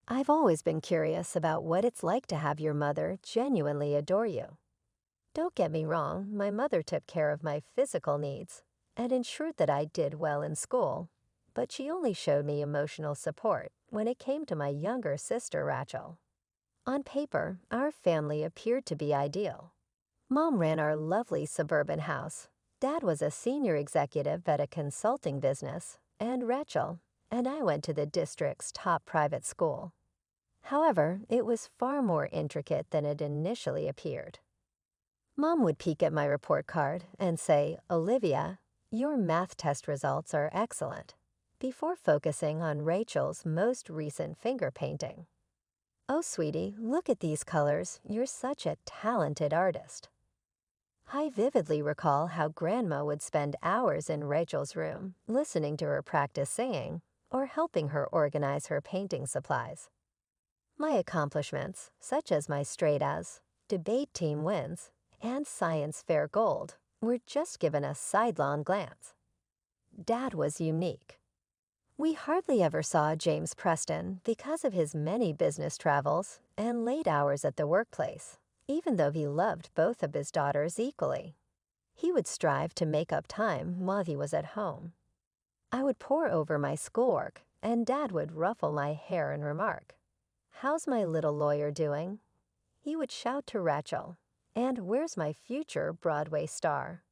I've always been curious about what it's like to have your mother genuinely adore you. Don't get me wrong, my mother took care of my physical needs and ensured that I did well in school, but she only showed me emotional support when it came to my younger sister, Rachel. On paper, our family appeared to be ideal. Mom ran our lovely suburban house. Dad was a senior executive at a consulting business, and Rachel and I went to the district's top private school. However, it was far more intricate than it initially appeared. Mom would peek at my report card and say, "Olivia, your math test results are excellent," before focusing on Rachel's most recent finger painting. "Oh, sweetie, look at these colors. You're such a talented artist." I vividly recall how Grandma would spend hours in Rachel's room, listening to her practice singing or helping her organize her painting supplies. My accomplishments, such as my straight A's, debate team wins, and science fair gold, were just given a sidelong glance. Dad was unique. We hardly ever saw James Preston because of his many business travels and late hours at the workplace, even though he loved both of his daughters equally. He would strive to make up time while he was at home. I would pore over my schoolwork, and Dad would ruffle my hair and remark, "How's my little lawyer doing?" He would shout to Rachel, "And where's my future Broadway star?"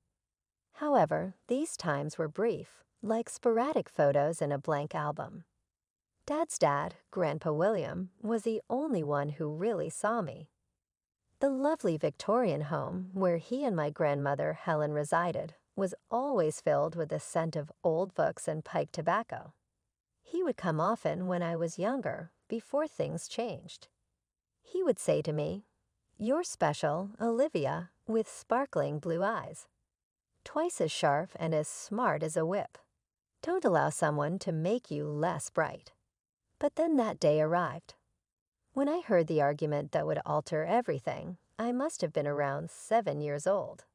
However, these times were brief, like sporadic photos in a blank album. Dad's dad, Grandpa William, was the only one who really saw me. The lovely Victorian home where he and my grandmother Helen resided was always filled with the scent of old books and pipe tobacco. He would come often when I was younger, before things changed. He would say to me, "You're special, Olivia, with sparkling blue eyes. Twice as sharp and as smart as a whip. Don't allow someone to make you less bright." But then that day arrived. When I heard the argument that would alter everything, I must have been around 7 years old.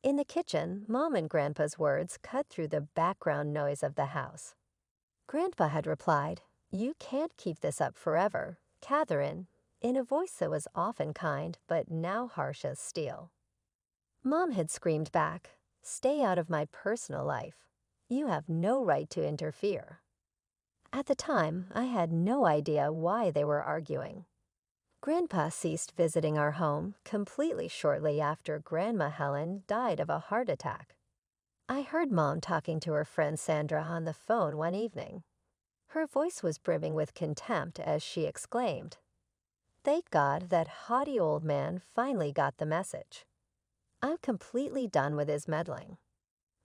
In the kitchen, Mom and Grandpa's words cut through the background noise of the house. Grandpa had replied, "You can't keep this up forever, Catherine," in a voice that was often kind but now harsh as steel. Mom had screamed back, "Stay out of my personal life. You have no right to interfere." At the time, I had no idea why they were arguing. Grandpa ceased visiting our home completely shortly after Grandma Helen died of a heart attack. I heard Mom talking to her friend Sandra on the phone one evening. Her voice was brimming with contempt as she exclaimed, "Thank God that haughty old man finally got the message. I'm completely done with his meddling."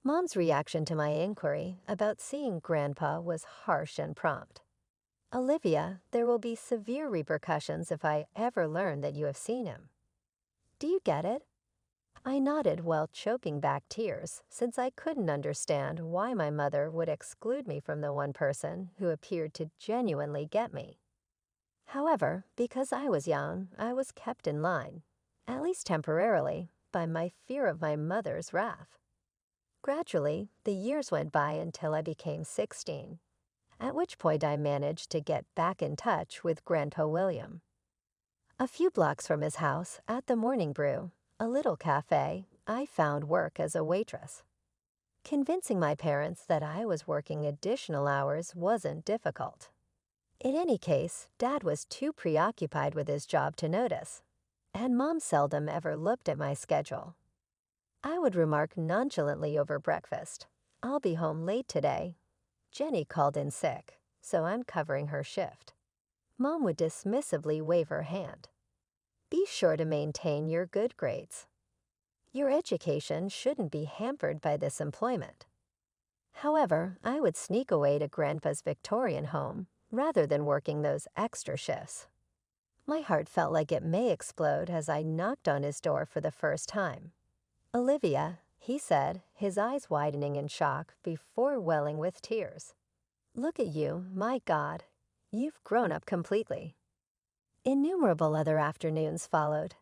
Mom's reaction to my inquiry about seeing Grandpa was harsh and prompt. "Olivia, there will be severe repercussions if I ever learn that you have seen him. Do you get it?" I nodded while choking back tears, since I couldn't understand why my mother would exclude me from the one person who appeared to genuinely get me. However, because I was young, I was kept in line, at least temporarily, by my fear of my mother's wrath. Gradually, the years went by until I became 16, at which point I managed to get back in touch with Grandpa William. A few blocks from his house, at the Morning Brew, a little cafe, I found work as a waitress. Convincing my parents that I was working additional hours wasn't difficult. In any case, Dad was too preoccupied with his job to notice, and Mom seldom ever looked at my schedule. I would remark nonchalantly over breakfast, "I'll be home late today. Jenny called in sick, so I'm covering her shift." Mom would dismissively wave her hand. "Be sure to maintain your good grades. Your education shouldn't be hampered by this employment." However, I would sneak away to Grandpa's Victorian home rather than working those extra shifts. My heart felt like it may explode as I knocked on his door for the first time. "Olivia," he said, his eyes widening in shock before welling with tears. "Look at you, my God. You've grown up completely." Innumerable other afternoons followed.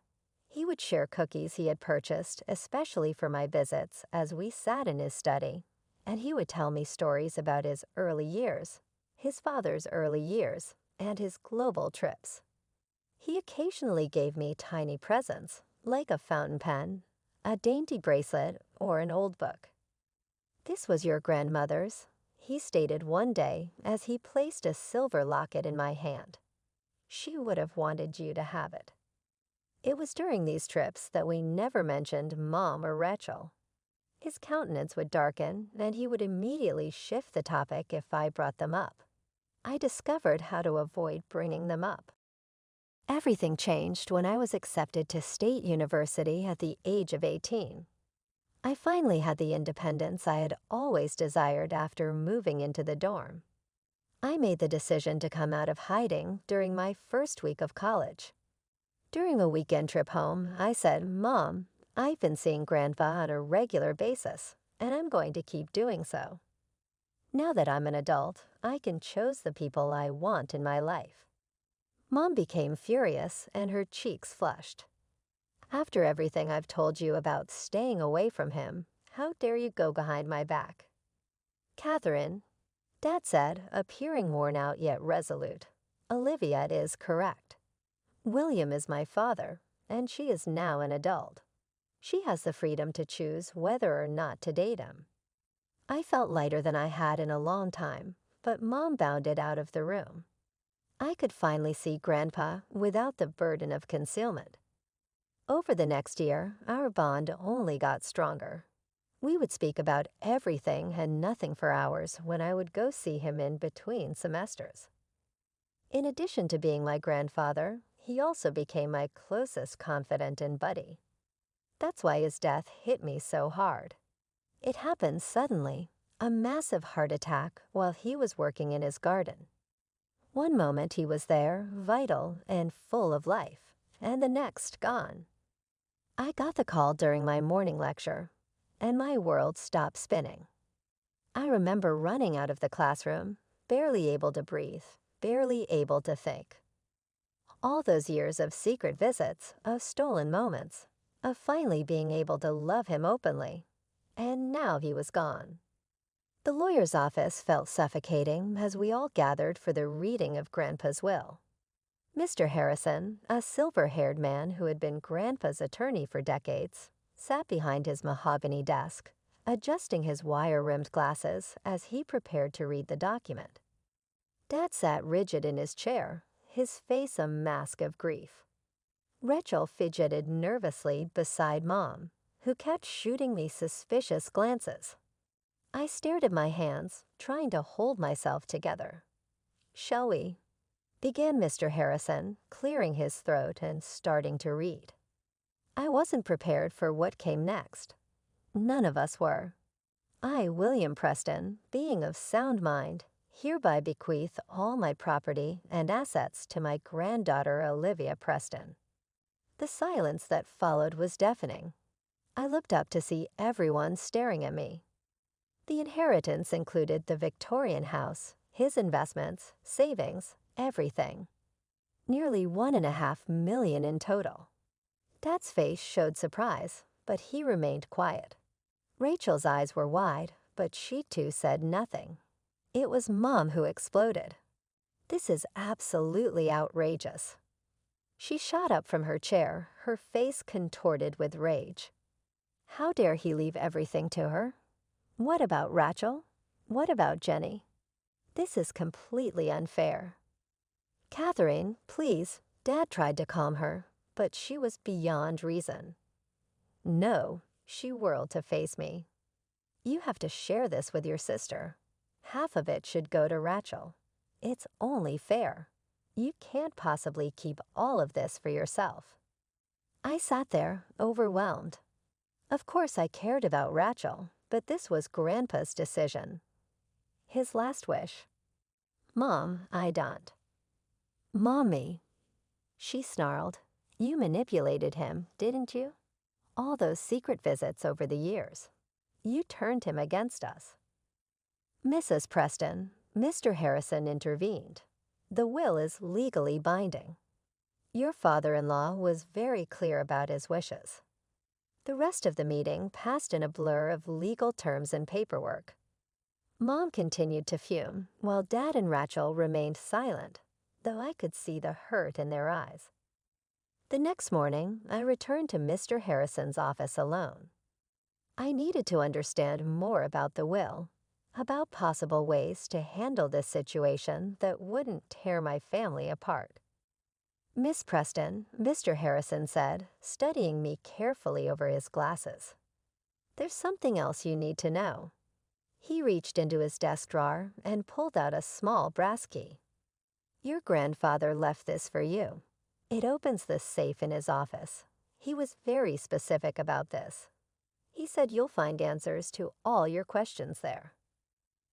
He would share cookies he had purchased, especially for my visits, as we sat in his study, and he would tell me stories about his early years, his father's early years, and his global trips. He occasionally gave me tiny presents, like a fountain pen, a dainty bracelet, or an old book. "This was your grandmother's," he stated one day as he placed a silver locket in my hand. "She would have wanted you to have it." It was during these trips that we never mentioned Mom or Rachel. His countenance would darken, and he would immediately shift the topic if I brought them up. I discovered how to avoid bringing them up. Everything changed when I was accepted to State University at the age of 18. I finally had the independence I had always desired after moving into the dorm. I made the decision to come out of hiding during my first week of college. During a weekend trip home, I said, "Mom, I've been seeing Grandpa on a regular basis, and I'm going to keep doing so. Now that I'm an adult, I can choose the people I want in my life." Mom became furious and her cheeks flushed. "After everything I've told you about staying away from him, how dare you go behind my back?" "Catherine," Dad said, appearing worn out yet resolute, "Olivia is correct. William is my father, and she is now an adult. She has the freedom to choose whether or not to date him." I felt lighter than I had in a long time, but Mom bounded out of the room. I could finally see Grandpa without the burden of concealment. Over the next year, our bond only got stronger. We would speak about everything and nothing for hours when I would go see him in between semesters. In addition to being my grandfather, he also became my closest confidant and buddy. That's why his death hit me so hard. It happened suddenly, a massive heart attack while he was working in his garden. One moment he was there, vital and full of life, and the next gone. I got the call during my morning lecture, and my world stopped spinning. I remember running out of the classroom, barely able to breathe, barely able to think. All those years of secret visits, of stolen moments, of finally being able to love him openly, and now he was gone. The lawyer's office felt suffocating as we all gathered for the reading of Grandpa's will. Mr. Harrison, a silver-haired man who had been Grandpa's attorney for decades, sat behind his mahogany desk, adjusting his wire-rimmed glasses as he prepared to read the document. Dad sat rigid in his chair, his face a mask of grief. Rachel fidgeted nervously beside Mom, who kept shooting me suspicious glances. I stared at my hands, trying to hold myself together. "Shall we?" began Mr. Harrison, clearing his throat and starting to read. I wasn't prepared for what came next. None of us were. I, William Preston, being of sound mind, hereby bequeath all my property and assets to my granddaughter Olivia Preston. The silence that followed was deafening. I looked up to see everyone staring at me. The inheritance included the Victorian house, his investments, savings, everything. Nearly $1.5 million in total. Dad's face showed surprise, but he remained quiet. Rachel's eyes were wide, but she too said nothing. It was Mom who exploded. "This is absolutely outrageous." She shot up from her chair, her face contorted with rage. How dare he leave everything to her? What about Rachel? What about Jenny? This is completely unfair. "Catherine, please," Dad tried to calm her, but she was beyond reason. "No," she whirled to face me. "You have to share this with your sister. Half of it should go to Rachel. It's only fair. You can't possibly keep all of this for yourself." I sat there, overwhelmed. Of course I cared about Rachel, but this was Grandpa's decision. His last wish. "Mom, I don't." "Mommy," she snarled, "you manipulated him, didn't you? All those secret visits over the years. You turned him against us." "Mrs. Preston," Mr. Harrison intervened. "The will is legally binding. Your father-in-law was very clear about his wishes." The rest of the meeting passed in a blur of legal terms and paperwork. Mom continued to fume, while Dad and Rachel remained silent. though I could see the hurt in their eyes. The next morning, I returned to Mr. Harrison's office alone. I needed to understand more about the will, about possible ways to handle this situation that wouldn't tear my family apart. Miss Preston, Mr. Harrison said, studying me carefully over his glasses. There's something else you need to know. He reached into his desk drawer and pulled out a small brass key. Your grandfather left this for you. It opens the safe in his office. He was very specific about this. He said you'll find answers to all your questions there.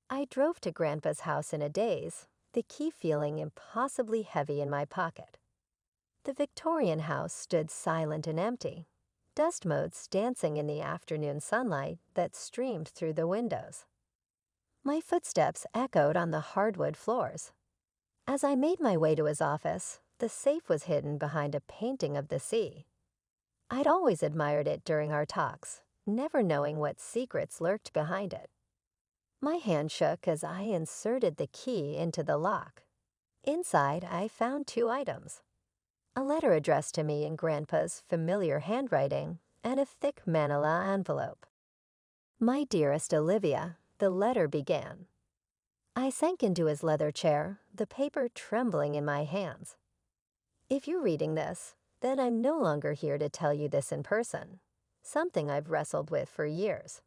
I drove to Grandpa's house in a daze, the key feeling impossibly heavy in my pocket. The Victorian house stood silent and empty, dust motes dancing in the afternoon sunlight that streamed through the windows. My footsteps echoed on the hardwood floors. As I made my way to his office, the safe was hidden behind a painting of the sea. I'd always admired it during our talks, never knowing what secrets lurked behind it. My hand shook as I inserted the key into the lock. Inside, I found 2 items: a letter addressed to me in Grandpa's familiar handwriting and a thick manila envelope. My dearest Olivia, the letter began. I sank into his leather chair, the paper trembling in my hands. If you're reading this, then I'm no longer here to tell you this in person, something I've wrestled with for years.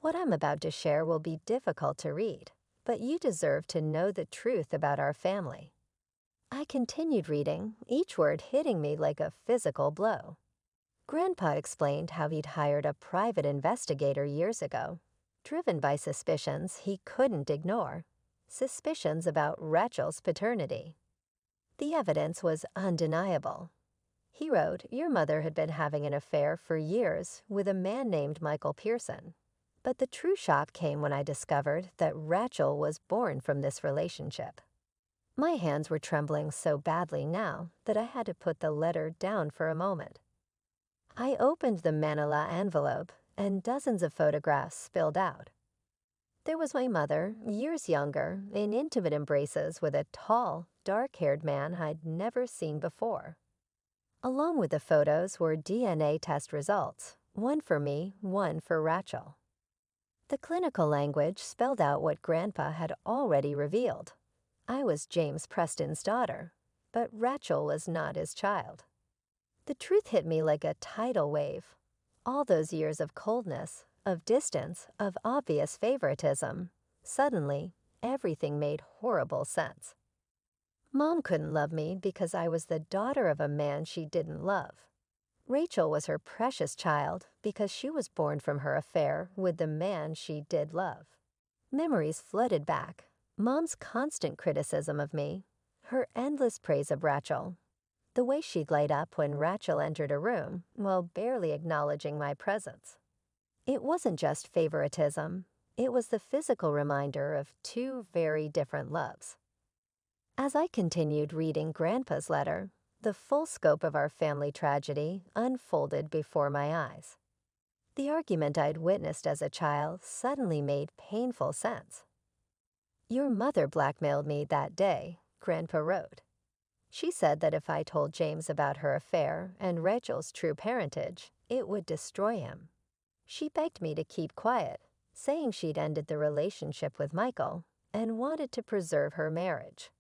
What I'm about to share will be difficult to read, but you deserve to know the truth about our family. I continued reading, each word hitting me like a physical blow. Grandpa explained how he'd hired a private investigator years ago, driven by suspicions he couldn't ignore, suspicions about Rachel's paternity. The evidence was undeniable. He wrote your mother had been having an affair for years with a man named Michael Pearson, but the true shock came when I discovered that Rachel was born from this relationship. My hands were trembling so badly now that I had to put the letter down for a moment. I opened the manila envelope, and dozens of photographs spilled out. There was my mother, years younger, in intimate embraces with a tall, dark-haired man I'd never seen before. Along with the photos were DNA test results, one for me, one for Rachel. The clinical language spelled out what Grandpa had already revealed. I was James Preston's daughter, but Rachel was not his child. The truth hit me like a tidal wave. All those years of coldness, of distance, of obvious favoritism, suddenly, everything made horrible sense. Mom couldn't love me because I was the daughter of a man she didn't love. Rachel was her precious child because she was born from her affair with the man she did love. Memories flooded back. Mom's constant criticism of me, her endless praise of Rachel, the way she'd light up when Rachel entered a room while barely acknowledging my presence. It wasn't just favoritism, it was the physical reminder of 2 very different loves. As I continued reading Grandpa's letter, the full scope of our family tragedy unfolded before my eyes. The argument I'd witnessed as a child suddenly made painful sense. Your mother blackmailed me that day, Grandpa wrote. She said that if I told James about her affair and Rachel's true parentage, it would destroy him. She begged me to keep quiet, saying she'd ended the relationship with Michael and wanted to preserve her marriage.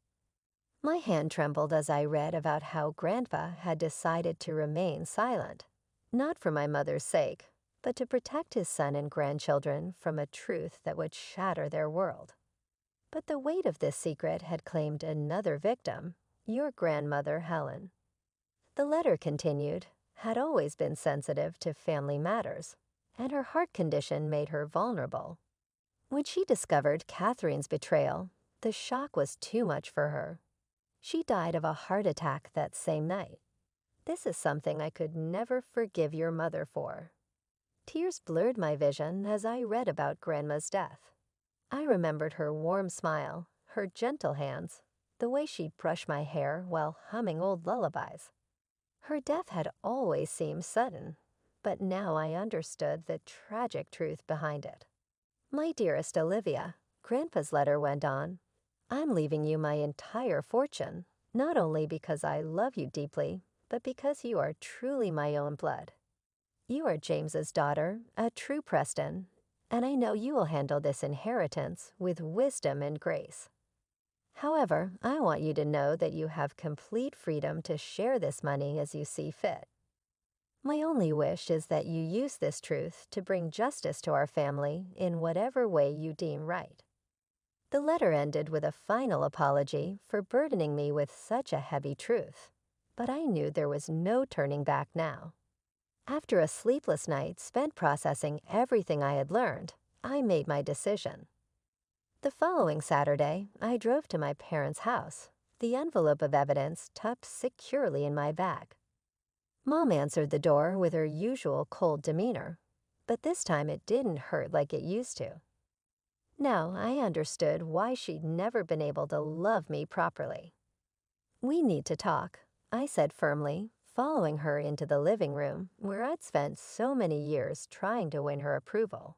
My hand trembled as I read about how Grandpa had decided to remain silent, not for my mother's sake, but to protect his son and grandchildren from a truth that would shatter their world. But the weight of this secret had claimed another victim, your grandmother, Helen. The letter continued, had always been sensitive to family matters, and her heart condition made her vulnerable. When she discovered Catherine's betrayal, the shock was too much for her. She died of a heart attack that same night. This is something I could never forgive your mother for. Tears blurred my vision as I read about Grandma's death. I remembered her warm smile, her gentle hands, the way she'd brush my hair while humming old lullabies. Her death had always seemed sudden, but now I understood the tragic truth behind it. My dearest Olivia, Grandpa's letter went on, I'm leaving you my entire fortune, not only because I love you deeply, but because you are truly my own blood. You are James's daughter, a true Preston, and I know you will handle this inheritance with wisdom and grace. However, I want you to know that you have complete freedom to share this money as you see fit. My only wish is that you use this truth to bring justice to our family in whatever way you deem right. The letter ended with a final apology for burdening me with such a heavy truth, but I knew there was no turning back now. After a sleepless night spent processing everything I had learned, I made my decision. The following Saturday, I drove to my parents' house, the envelope of evidence tucked securely in my bag. Mom answered the door with her usual cold demeanor, but this time it didn't hurt like it used to. Now I understood why she'd never been able to love me properly. "We need to talk," I said firmly, following her into the living room where I'd spent so many years trying to win her approval.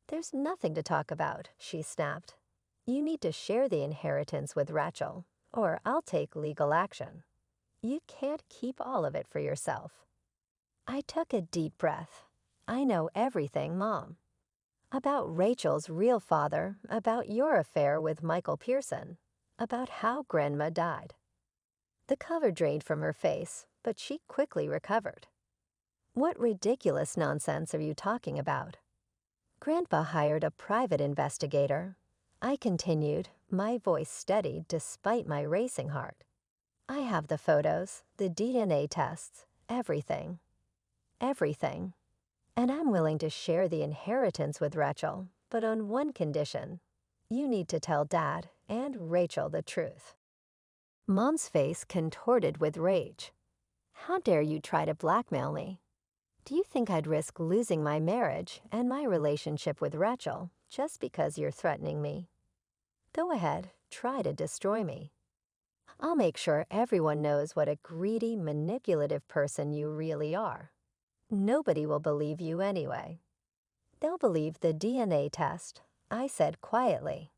"There's nothing to talk about," she snapped. "You need to share the inheritance with Rachel, or I'll take legal action. You can't keep all of it for yourself." I took a deep breath. "I know everything, Mom. About Rachel's real father, about your affair with Michael Pearson, about how Grandma died." The color drained from her face, but she quickly recovered. "What ridiculous nonsense are you talking about?" "Grandpa hired a private investigator," I continued, my voice steady despite my racing heart. "I have the photos, the DNA tests, everything. Everything. And I'm willing to share the inheritance with Rachel, but on one condition. You need to tell Dad and Rachel the truth." Mom's face contorted with rage. "How dare you try to blackmail me? Do you think I'd risk losing my marriage and my relationship with Rachel just because you're threatening me? Go ahead, try to destroy me. I'll make sure everyone knows what a greedy, manipulative person you really are. Nobody will believe you anyway. They'll believe the DNA test," I said quietly.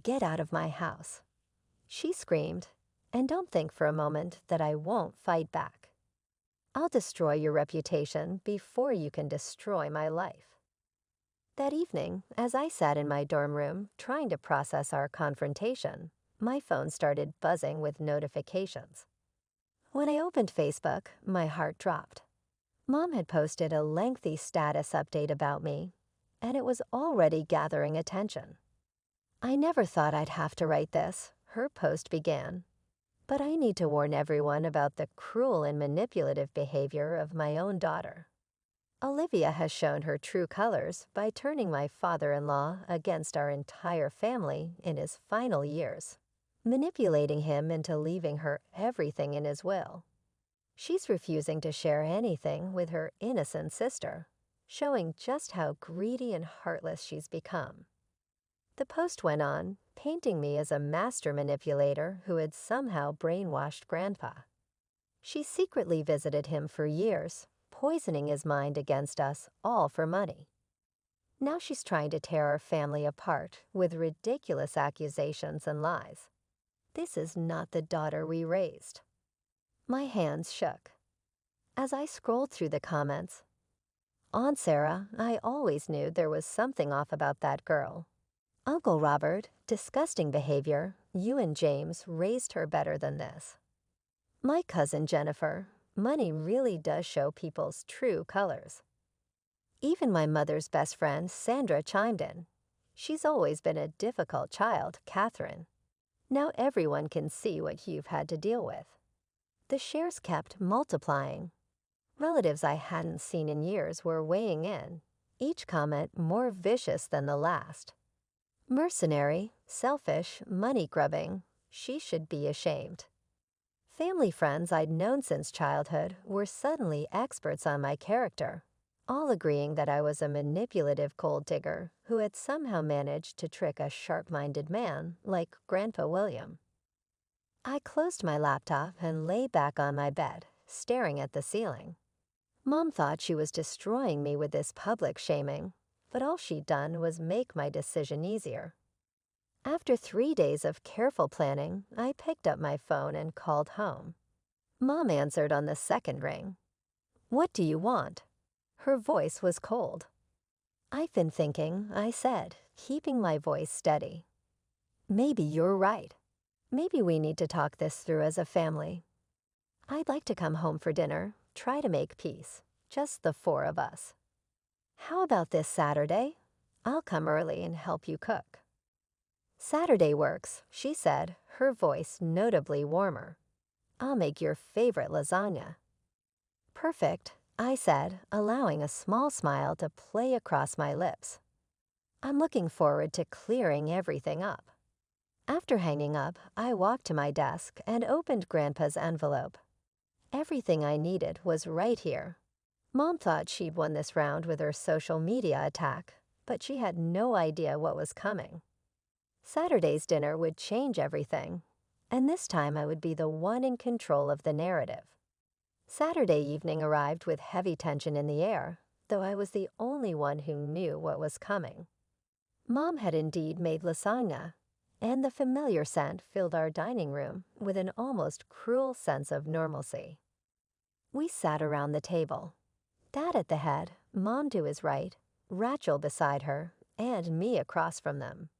"Get out of my house." She screamed, and don't think for a moment that I won't fight back. "I'll destroy your reputation before you can destroy my life." That evening, as I sat in my dorm room trying to process our confrontation, my phone started buzzing with notifications. When I opened Facebook, my heart dropped. Mom had posted a lengthy status update about me, and it was already gathering attention. "I never thought I'd have to write this," her post began. "But I need to warn everyone about the cruel and manipulative behavior of my own daughter. Olivia has shown her true colors by turning my father-in-law against our entire family in his final years, manipulating him into leaving her everything in his will. She's refusing to share anything with her innocent sister, showing just how greedy and heartless she's become." The post went on, painting me as a master manipulator who had somehow brainwashed Grandpa. She secretly visited him for years, poisoning his mind against us, all for money. Now she's trying to tear our family apart with ridiculous accusations and lies. This is not the daughter we raised. My hands shook. As I scrolled through the comments, "Aunt Sarah, I always knew there was something off about that girl. Uncle Robert, disgusting behavior. You and James raised her better than this. My cousin Jennifer, money really does show people's true colors." Even my mother's best friend, Sandra, chimed in. "She's always been a difficult child, Catherine. Now everyone can see what you've had to deal with." The shares kept multiplying. Relatives I hadn't seen in years were weighing in, each comment more vicious than the last. Mercenary, selfish, money-grubbing, she should be ashamed. Family friends I'd known since childhood were suddenly experts on my character, all agreeing that I was a manipulative gold digger who had somehow managed to trick a sharp-minded man like Grandpa William. I closed my laptop and lay back on my bed, staring at the ceiling. Mom thought she was destroying me with this public shaming, but all she'd done was make my decision easier. After 3 days of careful planning, I picked up my phone and called home. Mom answered on the second ring. "What do you want?" Her voice was cold. "I've been thinking," I said, keeping my voice steady. "Maybe you're right. Maybe we need to talk this through as a family. I'd like to come home for dinner, try to make peace, just the four of us. How about this Saturday? I'll come early and help you cook." "Saturday works," she said, her voice notably warmer. "I'll make your favorite lasagna." "Perfect," I said, allowing a small smile to play across my lips. "I'm looking forward to clearing everything up." After hanging up, I walked to my desk and opened Grandpa's envelope. Everything I needed was right here. Mom thought she'd won this round with her social media attack, but she had no idea what was coming. Saturday's dinner would change everything, and this time I would be the one in control of the narrative. Saturday evening arrived with heavy tension in the air, though I was the only one who knew what was coming. Mom had indeed made lasagna, and the familiar scent filled our dining room with an almost cruel sense of normalcy. We sat around the table. Dad at the head, Mom to his right, Rachel beside her, and me across from them.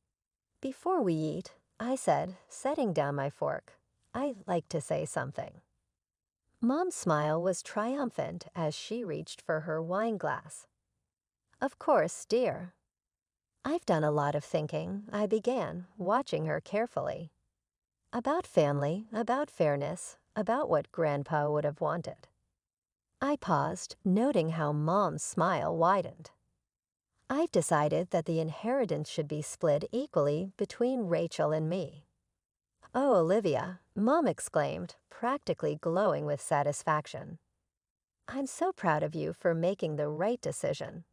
"Before we eat," I said, setting down my fork, "I'd like to say something." Mom's smile was triumphant as she reached for her wine glass. "Of course, dear." "I've done a lot of thinking," I began, watching her carefully. "About family, about fairness, about what Grandpa would have wanted." I paused, noting how Mom's smile widened. "I've decided that the inheritance should be split equally between Rachel and me." "Oh, Olivia," Mom exclaimed, practically glowing with satisfaction. "I'm so proud of you for making the right decision.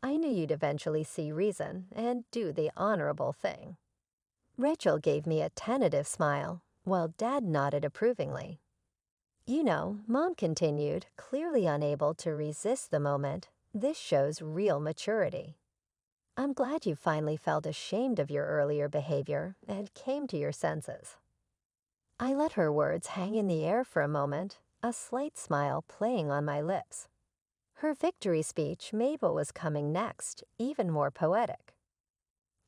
I knew you'd eventually see reason and do the honorable thing." Rachel gave me a tentative smile, while Dad nodded approvingly. "You know," Mom continued, clearly unable to resist the moment, "this shows real maturity. I'm glad you finally felt ashamed of your earlier behavior and came to your senses." I let her words hang in the air for a moment, a slight smile playing on my lips. Her victory speech made what was coming next even more poetic.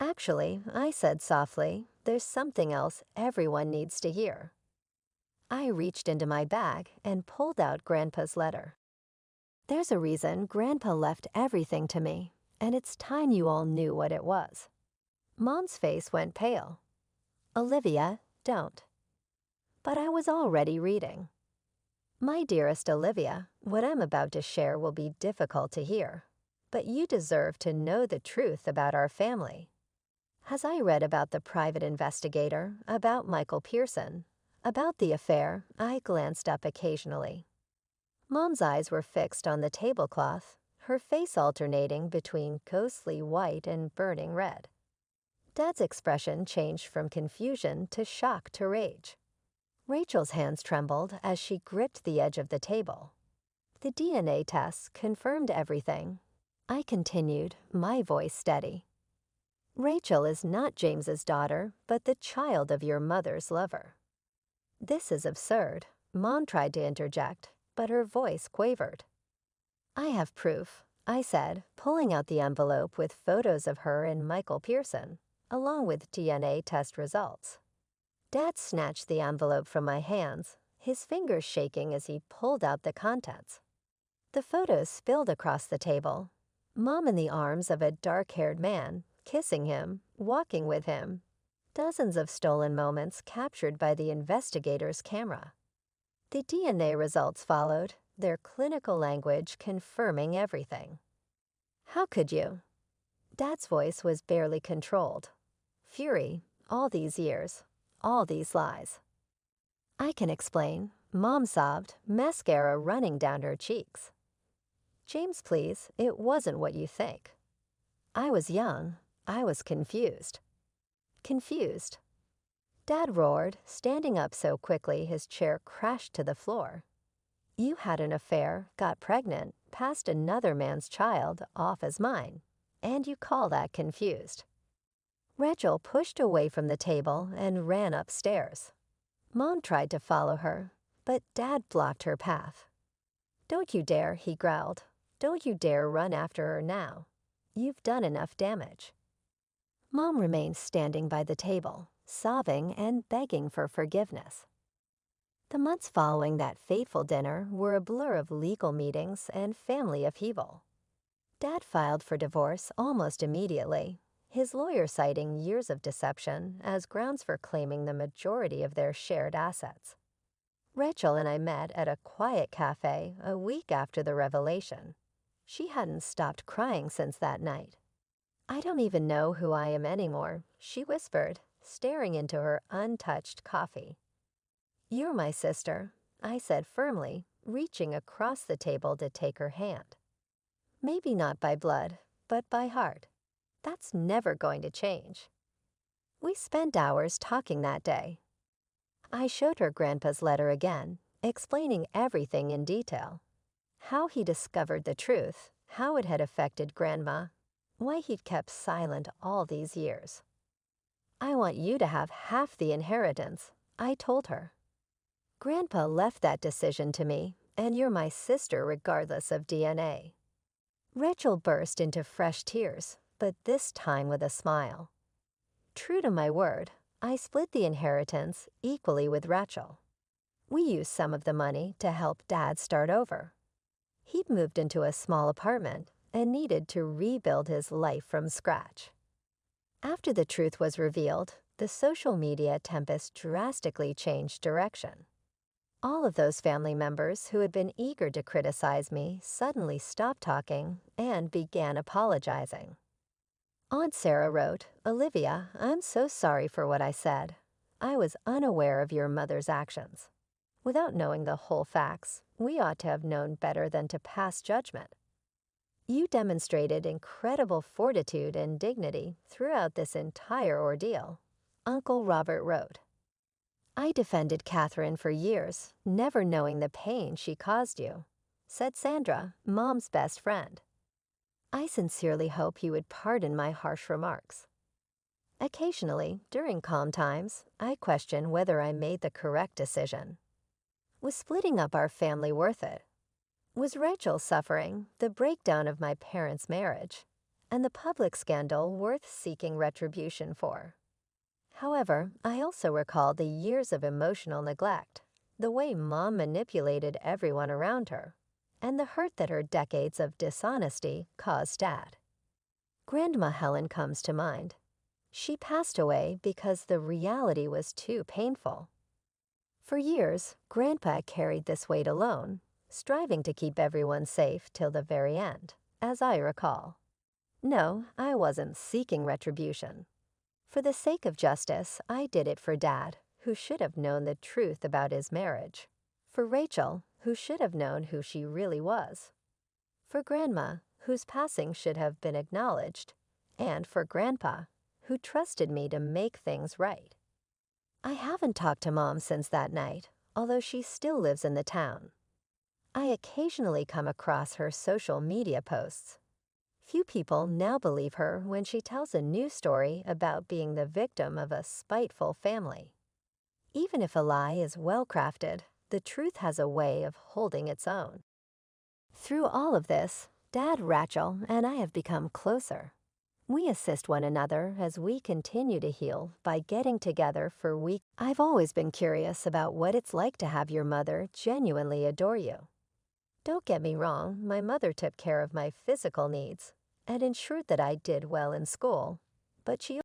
"Actually," I said softly, "there's something else everyone needs to hear." I reached into my bag and pulled out Grandpa's letter. "There's a reason Grandpa left everything to me, and it's time you all knew what it was." Mom's face went pale. "Olivia, don't." But I was already reading. "My dearest Olivia, what I'm about to share will be difficult to hear, but you deserve to know the truth about our family. As I read about the private investigator, about Michael Pearson, about the affair, I glanced up occasionally." Mom's eyes were fixed on the tablecloth, her face alternating between ghostly white and burning red. Dad's expression changed from confusion to shock to rage. Rachel's hands trembled as she gripped the edge of the table. "The DNA tests confirmed everything," I continued, my voice steady. "Rachel is not James's daughter, but the child of your mother's lover." "This is absurd," Mom tried to interject, but her voice quavered. "I have proof," I said, pulling out the envelope with photos of her and Michael Pearson, along with DNA test results. Dad snatched the envelope from my hands, his fingers shaking as he pulled out the contents. The photos spilled across the table. Mom in the arms of a dark-haired man, kissing him, walking with him. Dozens of stolen moments captured by the investigator's camera. The DNA results followed, their clinical language confirming everything. "How could you?" Dad's voice was barely controlled. Fury, all these years, all these lies. "I can explain," Mom sobbed, mascara running down her cheeks. "James, please, it wasn't what you think." I was young. I was confused. Confused. Dad roared, standing up so quickly his chair crashed to the floor. "You had an affair, got pregnant, passed another man's child off as mine, and you call that confused." Rachel pushed away from the table and ran upstairs. Mom tried to follow her, but Dad blocked her path. "Don't you dare," he growled. "Don't you dare run after her now. You've done enough damage." Mom remained standing by the table, sobbing and begging for forgiveness. The months following that fateful dinner were a blur of legal meetings and family upheaval. Dad filed for divorce almost immediately, his lawyer citing years of deception as grounds for claiming the majority of their shared assets. Rachel and I met at a quiet cafe a week after the revelation. She hadn't stopped crying since that night. "I don't even know who I am anymore," she whispered, staring into her untouched coffee. "You're my sister," I said firmly, reaching across the table to take her hand. "Maybe not by blood, but by heart. That's never going to change." We spent hours talking that day. I showed her Grandpa's letter again, explaining everything in detail. How he discovered the truth, how it had affected Grandma, why he'd kept silent all these years. "I want you to have half the inheritance," I told her. "Grandpa left that decision to me, and you're my sister regardless of DNA." Rachel burst into fresh tears, but this time with a smile. True to my word, I split the inheritance equally with Rachel. We used some of the money to help Dad start over. He'd moved into a small apartment and needed to rebuild his life from scratch. After the truth was revealed, the social media tempest drastically changed direction. All of those family members who had been eager to criticize me suddenly stopped talking and began apologizing. Aunt Sarah wrote, "Olivia, I'm so sorry for what I said. I was unaware of your mother's actions. Without knowing the whole facts, we ought to have known better than to pass judgment. You demonstrated incredible fortitude and dignity throughout this entire ordeal," Uncle Robert wrote. "I defended Catherine for years, never knowing the pain she caused you," said Sandra, Mom's best friend. "I sincerely hope you would pardon my harsh remarks." Occasionally, during calm times, I question whether I made the correct decision. Was splitting up our family worth it? Was Rachel suffering the breakdown of my parents' marriage and the public scandal worth seeking retribution for? However, I also recall the years of emotional neglect, the way Mom manipulated everyone around her, and the hurt that her decades of dishonesty caused Dad. Grandma Helen comes to mind. She passed away because the reality was too painful. For years, Grandpa carried this weight alone, striving to keep everyone safe till the very end, as I recall. No, I wasn't seeking retribution. For the sake of justice, I did it for Dad, who should have known the truth about his marriage. For Rachel, who should have known who she really was. For Grandma, whose passing should have been acknowledged. And for Grandpa, who trusted me to make things right. I haven't talked to Mom since that night, although she still lives in the town. I occasionally come across her social media posts. Few people now believe her when she tells a new story about being the victim of a spiteful family. Even if a lie is well crafted, the truth has a way of holding its own. Through all of this, Dad, Rachel, and I have become closer. We assist one another as we continue to heal by getting together for weeks. I've always been curious about what it's like to have your mother genuinely adore you. Don't get me wrong, my mother took care of my physical needs and ensured that I did well in school, but she